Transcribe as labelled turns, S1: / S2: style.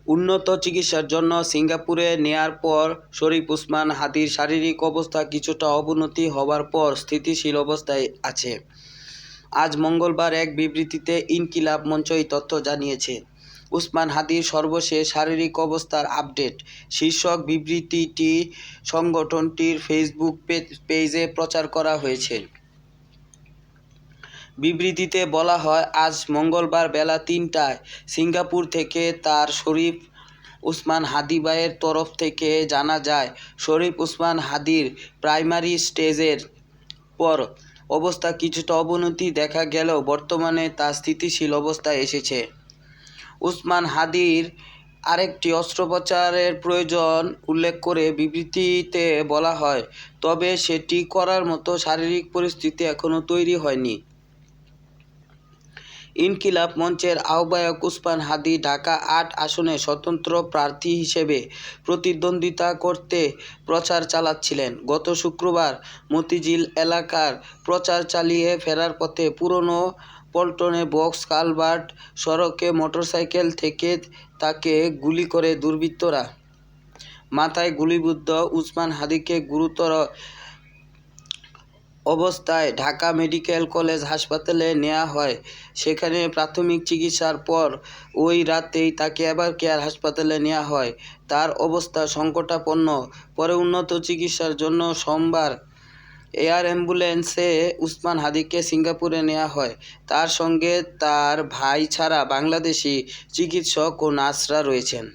S1: উন্নত চিকিৎসার জন্য সিঙ্গাপুরে নেয়ার পর শরীফ ওসমান হাদির শারীরিক অবস্থা কিছুটা অবনতি হওয়ার পর স্থিতিশীল অবস্থায় আছে। আজ মঙ্গলবার এক বিবৃতিতে ইনকিলাব মঞ্চ এই তথ্য জানিয়েছে। ওসমান হাদির সর্বশেষ শারীরিক অবস্থার আপডেট শীর্ষক বিবৃতিটি সংগঠনটির ফেসবুক পেজে প্রচার করা হয়েছে। বিবৃতিতে বলা হয়, আজ মঙ্গলবার বেলা ৩টায় সিঙ্গাপুর থেকে তার শরীফ ওসমান হাদি ভাইয়ের তরফ থেকে জানা যায়, শরীফ ওসমান হাদির প্রাইমারি স্টেজের পর অবস্থা কিছুটা অবনতি দেখা গেলেও বর্তমানে তা স্থিতিশীল অবস্থায় এসেছে। ওসমান হাদির আরেকটি অস্ত্রোপচারের প্রয়োজন উল্লেখ করে বিবৃতিতে বলা হয়, তবে সেটি করার মতো শারীরিক পরিস্থিতি এখনও তৈরি হয়নি। ইনকিলাব মঞ্চের আহ্বায়ক ওসমান হাদি ঢাকা ৮ আসনে স্বতন্ত্র প্রার্থী হিসেবে প্রতিদ্বন্দ্বিতা করতে প্রচার চালাচ্ছিলেন। গত শুক্রবার মতিঝিল এলাকার প্রচার চালিয়ে ফেরার পথে পুরনো পল্টনে বক্স কালভার্ট সড়কে মোটরসাইকেল থেকে তাকে গুলি করে দুর্বৃত্তরা। মাথায় গুলিবিদ্ধ ওসমান হাদিকে গুরুতর অবস্থায় ঢাকা মেডিকেল কলেজ হাসপাতালে নেওয়া হয়। সেখানে প্রাথমিক চিকিৎসার পর ওই রাতেই তাকে এভার কেয়ার হাসপাতালে নেওয়া হয়। তার অবস্থা সংকটাপন্ন। পরে উন্নত চিকিৎসার জন্য সোমবার এয়ার অ্যাম্বুলেন্সে ওসমান হাদিকে সিঙ্গাপুরে নেওয়া হয়। তার সঙ্গে তার ভাই ছাড়া বাংলাদেশি চিকিৎসক ও নার্সরা রয়েছেন।